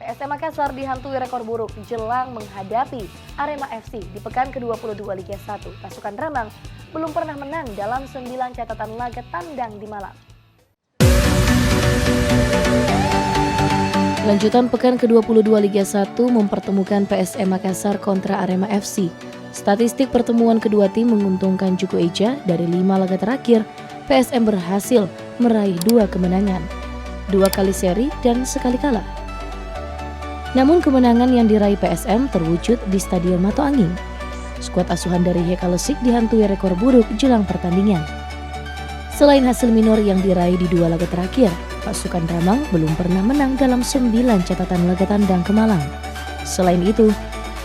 PSM Makassar dihantui rekor buruk jelang menghadapi Arema FC di pekan ke-22 Liga 1. Pasukan Ramang belum pernah menang dalam 9 catatan laga tandang di Malang. Lanjutan pekan ke-22 Liga 1 mempertemukan PSM Makassar kontra Arema FC. Statistik pertemuan kedua tim menguntungkan Juku Eja. Dari 5 laga terakhir, PSM berhasil meraih 2 kemenangan, 2 kali seri dan sekali kalah. Namun kemenangan yang diraih PSM terwujud di Stadion Mato Angin. Skuad asuhan dari Hekalesik dihantui rekor buruk jelang pertandingan. Selain hasil minor yang diraih di 2 laga terakhir, pasukan Ramang belum pernah menang dalam 9 catatan laga tandang ke Malang. Selain itu,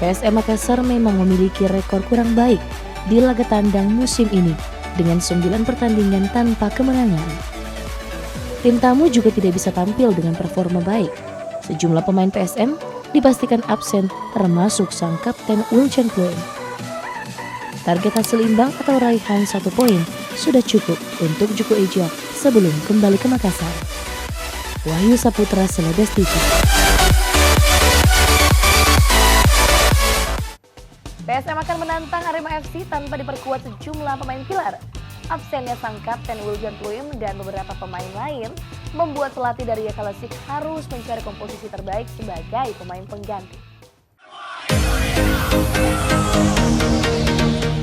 PSM Makassar memang memiliki rekor kurang baik di laga tandang musim ini dengan 9 pertandingan tanpa kemenangan. Tim tamu juga tidak bisa tampil dengan performa baik. Sejumlah pemain PSM dipastikan absen termasuk sang kapten Wiljan Pluim. Target hasil imbang atau raihan 1 poin sudah cukup untuk Juku Eja sebelum kembali ke Makassar. Wahyu Saputra, Celebes TV. PSM akan menantang Arema FC tanpa diperkuat sejumlah pemain pilar. Absennya sang kapten Wiljan Pluim dan beberapa pemain lain membuat pelatih dari Hekalesik harus mencari komposisi terbaik sebagai pemain pengganti.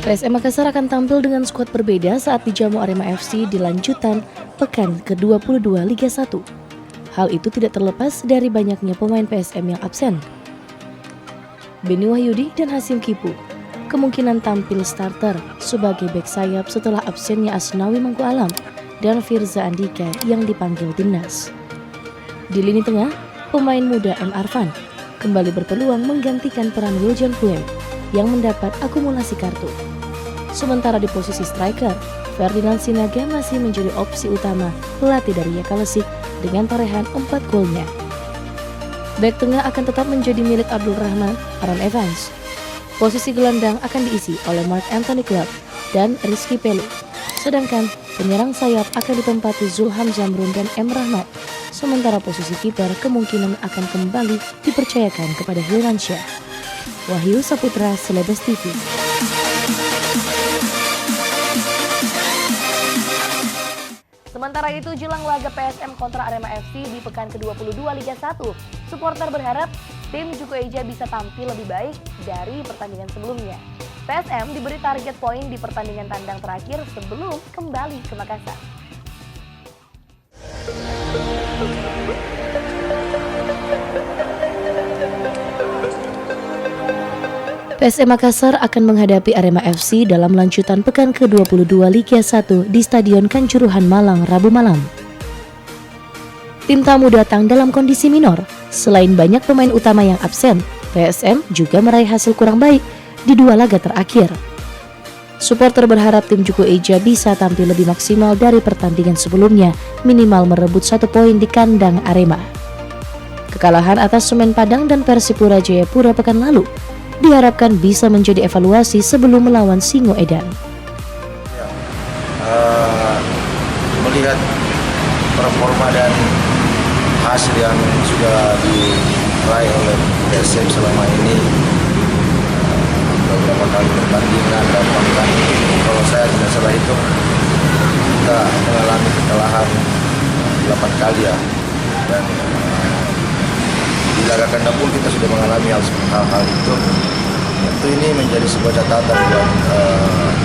PSM Makassar akan tampil dengan skuad berbeda saat dijamu Arema FC di lanjutan pekan ke-22 Liga 1. Hal itu tidak terlepas dari banyaknya pemain PSM yang absen. Beni Wahyudi dan Hasim Kipu kemungkinan tampil starter sebagai bek sayap setelah absennya Asnawi Mangku Alam dan Firza Andika yang dipanggil timnas. Di lini tengah, pemain muda M. Arfan kembali berpeluang menggantikan peran Wiljan Pluim yang mendapat akumulasi kartu. Sementara di posisi striker, Ferdinand Sinaga masih menjadi opsi utama pelatih dari Hekalesik dengan torehan 4 golnya. Bek tengah akan tetap menjadi milik Abdul Rahman Aaron Evans. Posisi gelandang akan diisi oleh Mark Anthony Club dan Rizky Pelu. Sedangkan penyerang sayap akan ditempati Zulham Zamrun dan M. Rahmat. Sementara posisi kiper kemungkinan akan kembali dipercayakan kepada Hiransyah. Wahyu Saputra, Celebes TV. Sementara itu, jelang laga PSM kontra Arema FC di pekan ke-22 Liga 1, supporter berharap tim Juku Eja bisa tampil lebih baik dari pertandingan sebelumnya. PSM diberi target poin di pertandingan tandang terakhir sebelum kembali ke Makassar. PSM Makassar akan menghadapi Arema FC dalam lanjutan pekan ke-22 Liga 1 di Stadion Kanjuruhan Malang Rabu malam. Tim tamu datang dalam kondisi minor. Selain banyak pemain utama yang absen, PSM juga meraih hasil kurang baik di 2 laga terakhir. Supporter berharap tim Juku Eja bisa tampil lebih maksimal dari pertandingan sebelumnya, minimal merebut 1 poin di kandang Arema. Kekalahan atas Semen Padang dan Persipura Jayapura pekan lalu diharapkan bisa menjadi evaluasi sebelum melawan Singoedan. Melihat performa dan hasil yang sudah diraih oleh PSM selama ini, beberapa kali pertandingan dan bahkan kalau saya tidak salah itu kita mengalami kekalahan 8 kali ya, dan di laga kandang pun kita sudah mengalami hal-hal itu. Tentu ini menjadi sebuah catatan buat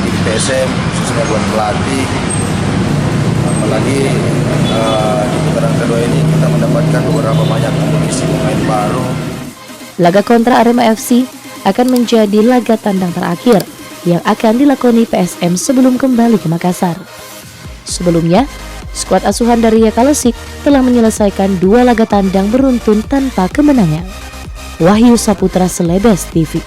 tim PSM, khususnya buat pelatih. Apalagi di putaran kedua ini kita mendapatkan beberapa banyak kondisi pemain baru. Laga kontra Arema FC akan menjadi laga tandang terakhir yang akan dilakoni PSM sebelum kembali ke Makassar. Sebelumnya, skuad asuhan dari Hekalesik telah menyelesaikan 2 laga tandang beruntun tanpa kemenangan. Wahyu Saputra, Celebes TV.